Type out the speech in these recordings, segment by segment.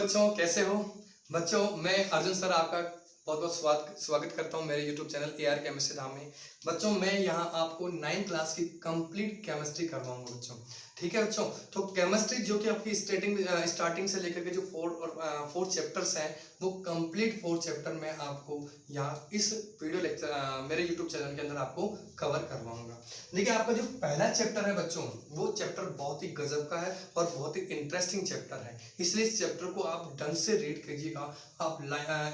बच्चों, कैसे हो बच्चों। मैं अर्जुन सर आपका बहुत बहुत स्वागत करता हूं मेरे YouTube चैनल AR केमिस्ट्री धाम में। बच्चों, मैं यहां आपको 9th क्लास की कंप्लीट केमिस्ट्री करवाऊंगा बच्चों। ठीक है बच्चों, तो केमिस्ट्री जो कि आपकी स्टार्टिंग से लेकर के जो 4 चैप्टर्स हैं, वो कंप्लीट 4 चैप्टर मैं आपको यहाँ इस वीडियो लेक्चर मेरे YouTube चैनल के अंदर आपको कवर करवाऊंगा। देखिए, आपका जो पहला चैप्टर है बच्चों, वो चैप्टर बहुत ही गजब का है और बहुत ही इंटरेस्टिंग चैप्टर है, इसलिए इस चैप्टर को आप ढंग से रीड कीजिएगा। आप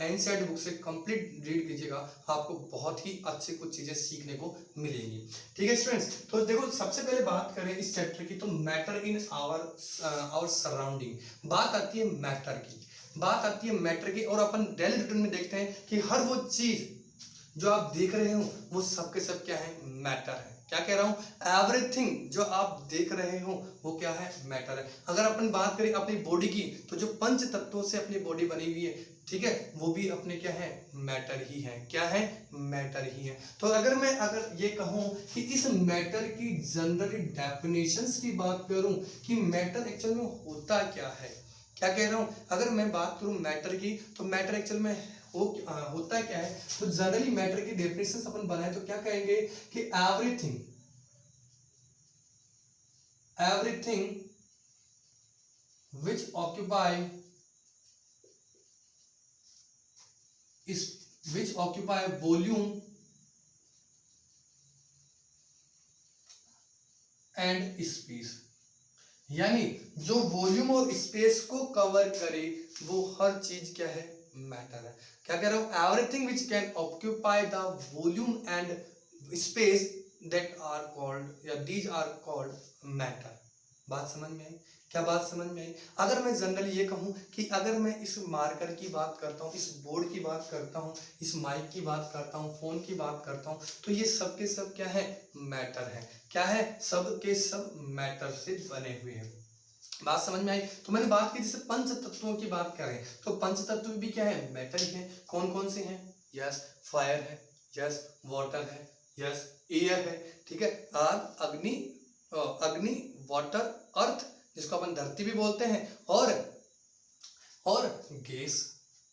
एनसीईआरटी बुक से कंप्लीट रीड कीजिएगा, आपको बहुत ही अच्छी कुछ चीजें सीखने को मिलेंगी। ठीक है स्टूडेंट्स, तो देखो, सबसे पहले बात करें इस चैप्टर की, तो मैटर इन आवर सराउंडिंग। बात आती है मैटर की, और अपन डेली रूटीन में देखते हैं कि हर वो चीज जो आप देख रहे हो वो सब के सब क्या है, मैटर है। क्या कह रहा हूं, एवरीथिंग जो आप देख रहे हो वो क्या है, मैटर है। अगर अपन बात करें अपनी बॉडी की, तो जो पंच तत्वों से अपनी बॉडी बनी हुई है, ठीक है, वो भी अपने क्या है, मैटर ही है। क्या है, मैटर ही है। तो अगर ये कहूं कि इस मैटर की जनरली डेफिनेशंस की बात करूं कि मैटर एक्चुअल में होता क्या है, क्या कह रहा हूं, अगर मैं बात करूं मैटर की, तो मैटर एक्चुअल में होता क्या है, तो जनरली मैटर की डेफिनेशन अपन बनाए तो क्या कहेंगे कि everything which occupy volume and space, यानी जो वॉल्यूम और स्पेस को कवर करे वो हर चीज क्या है, मैटर है। क्या कह रहा हूं, everything which can occupy the volume and space that are called या दीज आर कॉल्ड मैटर। बात समझ में आई? क्या बात समझ में आई? अगर मैं जनरली ये कहूं कि अगर मैं इस मार्कर की बात करता हूं, इस बोर्ड की बात करता हूं, इस माइक की बात करता हूं, फोन की बात करता हूं, तो ये सब के सब क्या है, मैटर है। क्या है, सब के सब मैटर से बने हुए हैं। बात समझ में आई? तो मैंने बात की, जैसे पंच तत्वों की बात करें तो पंच तत्व भी क्या है, मैटर ही है। कौन कौन से हैं? यस, फायर है, यस, वाटर है, यस, एयर है, ठीक है, आग, अग्नि, वाटर, अर्थ, जिसको अपन धरती भी बोलते हैं, और गैस।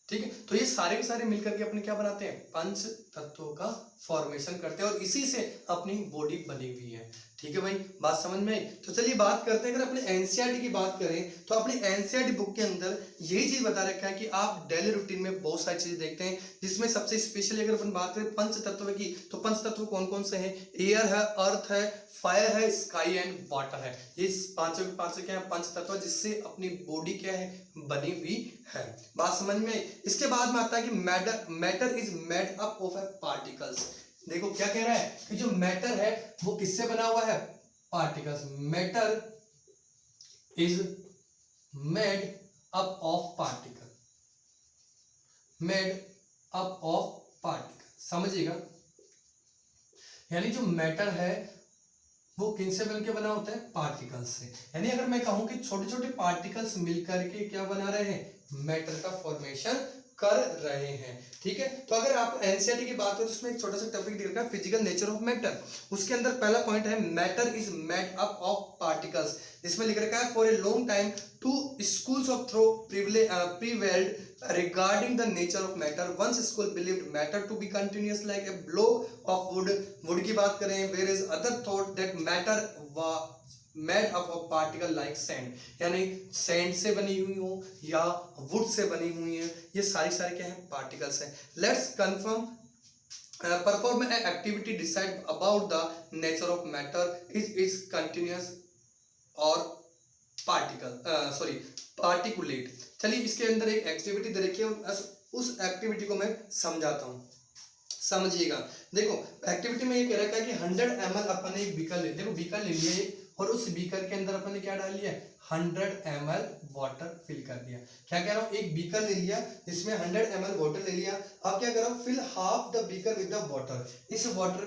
ठीक है, तो ये सारे के सारे मिलकर के अपने क्या बनाते हैं, पंच तत्वों का फॉर्मेशन करते हैं, और इसी से अपनी बॉडी बनी हुई है। ठीक है भाई, बात समझ में आई? तो चलिए बात करते हैं, अगर अपने एनसीईआरटी की बात करें तो अपनी एनसीईआरटी बुक के अंदर यही चीज बता रखा है कि आप डेली रूटीन में बहुत सारी चीजें देखते हैं, जिसमें सबसे स्पेशली अगर अपन बात करें पंच तत्व की, तो पंच तत्व कौन कौन से हैं? एयर है, अर्थ है, फायर है, स्काई एंड वाटर है। ये पांचों क्या है, पंच तत्व, जिससे अपनी बॉडी क्या है, बनी हुई है। बात समझ में? इसके बाद में आता है कि matter is made up of particles. देखो क्या कह रहा है कि जो मैटर है वो किससे बना हुआ है, particles. Matter is made up of particle, समझिएगा। यानी जो मैटर है वो किनसे मिलकर बना होता है, पार्टिकल्स से। यानी अगर मैं कहूं कि छोटे छोटे पार्टिकल्स मिलकर के क्या बना रहे हैं, मैटर का फॉर्मेशन कर रहे हैं। ठीक है, तो अगर आप एनसीईआरटी की बात करें तो उसमें एक छोटा सा टॉपिक दिया है, फिजिकल नेचर ऑफ मैटर। उसके अंदर पहला पॉइंट है, matter is made up of particles, जिसमें लिख रखा है, for a long time to schools of thought prevailed regarding the nature of matter. One school believed matter to be continuous like a block of wood की बात करें, whereas other thought that matter was made up of particle like sand, यानी sand से बनी हुई हो या would say बनी हुई है, ये सारी क्या है, पार्टिकल्स है। Let's confirm perform an activity decide about the nature of matter is continuous or particulate. चलिए, इसके अंदर एक एक्टिविटी दे रखी है, उस एक्टिविटी को मैं समझाता हूं, समझिएगा। देखो, एक्टिविटी में ये कह रखा है कि 100 ml अपन एक बीकर ले, देखो बीकर ले लिया, और उस बीकर के अंदर अपन ने क्या डाल लिया, 100 ml वाटर फिल कर दिया। क्या कह रहा हूं, एक बीकर ले लिया, जिसमें 100 ml वाटर ले लिया। अब क्या कर रहा हूं, fill half the beaker with the water. इस वाटर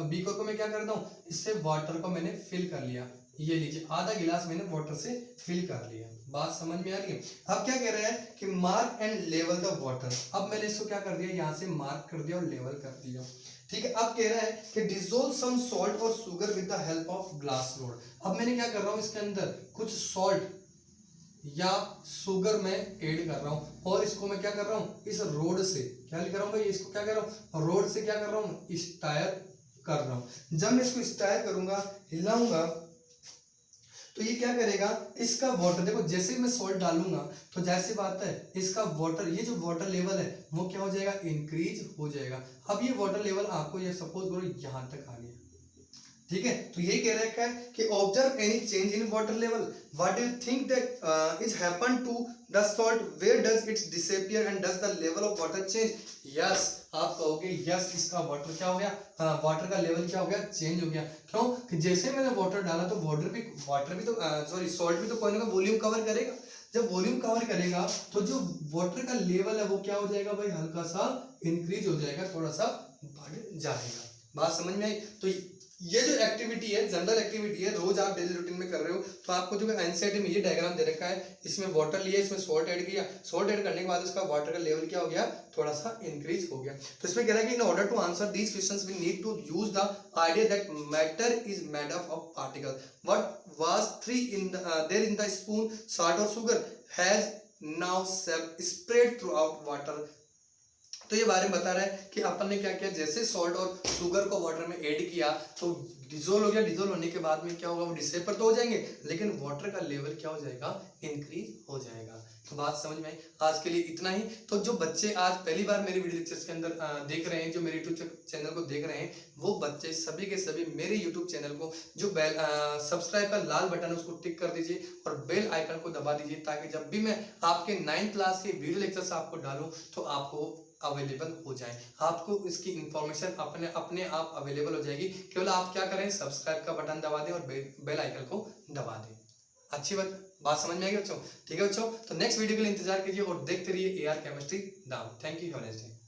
बीकर को मैं क्या करता हूं, इससे वाटर को मैंने फिल कर लिया। ये लीजिए, आधा गिलास मैंने वाटर से फिल कर लिया। बात समझ में आ रही है? अब क्या कह रहा है कि mark and level the water. अब मैंने इसको क्या कर दिया, यहां से मार्क कर दिया और लेवल कर दिया। ठीक है, अब कह रहा है कि डिसोल्व सम सॉल्ट और sugar with the help of glass rod. अब मैंने क्या कर रहा हूं, इसके अंदर कुछ सॉल्ट या शुगर में ऐड कर रहा हूँ और इसको मैं क्या कर रहा हूँ, इस रोड से क्या लिख रहा हूँ भाई, इसको क्या कर रहा हूँ, रोड से क्या कर रहा हूँ, स्टायर कर रहा हूँ। जब मैं इसको स्टायर करूंगा, हिलाऊंगा, तो ये क्या करेगा, इसका वाटर देखो, जैसे ही मैं सॉल्ट डालूंगा तो जाहिर सी बात है इसका वाटर, ये जो वाटर लेवल है वो क्या हो जाएगा, इंक्रीज हो जाएगा। अब ये वाटर लेवल आपको ये सपोज करो यहाँ तक आ गया, ठीक है। तो यही कह रखा है कि observe any change in water level, what do you think that is happen to the salt, where does its disappear and does the level of water change. Yes, आप कहोगे यस, इसका वाटर क्या हो गया, वाटर का level क्या हो गया, चेंज हो गया। क्यों कि जैसे मैंने वाटर डाला तो वाटर भी तो सॉरी सॉल्ट भी तो कोई ना कोई वॉल्यूम कवर करेगा। जब वॉल्यूम कवर करेगा तो जो वाटर का लेवल है वो क्या हो जाएगा भाई, हल्का सा इंक्रीज हो जाएगा, थोड़ा सा बढ़ जाएगा। बात समझ में आई। तो ये जो एक्टिविटी है, जनरल एक्टिविटी है, रोज आप डेली रूटीन में कर रहे हो, तो आपको जो एनसीईआरटी में ये डायग्राम दे रखा है, इसमें वाटर लिया, इसमें सॉल्ट ऐड किया, सॉल्ट ऐड करने के बाद इसका वाटर का लेवल क्या हो गया, थोड़ा सा इंक्रीज हो गया। तो इसमें कह रहा है कि in order to answer these questions we need to use the idea that matter is made up of particle, what was three in there in the spoon salt और sugar has now spread throughout water. तो ये बारे में बता रहा है कि अपन ने क्या किया, जैसे सॉल्ट और शुगर को वाटर में ऐड किया तो डिजोल्व हो गया, डिजोल्व होने के बाद में क्या होगा, वो डिसेपर तो हो जाएंगे लेकिन वाटर का लेवल क्या हो जाएगा, इंक्रीज हो जाएगा। तो बात समझ में आई। आज के लिए इतना ही। तो जो बच्चे आज पहली बार मेरे वीडियो लेक्चर्स के अंदर देख रहे हैं, जो मेरे यूट्यूब चैनल को देख रहे हैं, वो बच्चे सभी के सभी मेरे यूट्यूब चैनल को जो बेल सब्सक्राइब का लाल बटन है उसको टिक कर दीजिए और बेल आइकन को दबा दीजिए, ताकि जब भी मैं आपके 9th क्लास के वीडियो लेक्चर्स आपको डालूं तो आपको अवेलेबल हो जाए, आपको इसकी इंफॉर्मेशन अपने आप अवेलेबल हो जाएगी। केवल आप क्या करें, सब्सक्राइब का बटन दबा दें और बेल आइकन को दबा दें। अच्छी बात समझ में आएगी बच्चों, ठीक है बच्चों। तो नेक्स्ट वीडियो के लिए इंतजार कीजिए और देखते रहिए AR केमिस्ट्री दाम। Thank you, have a nice day.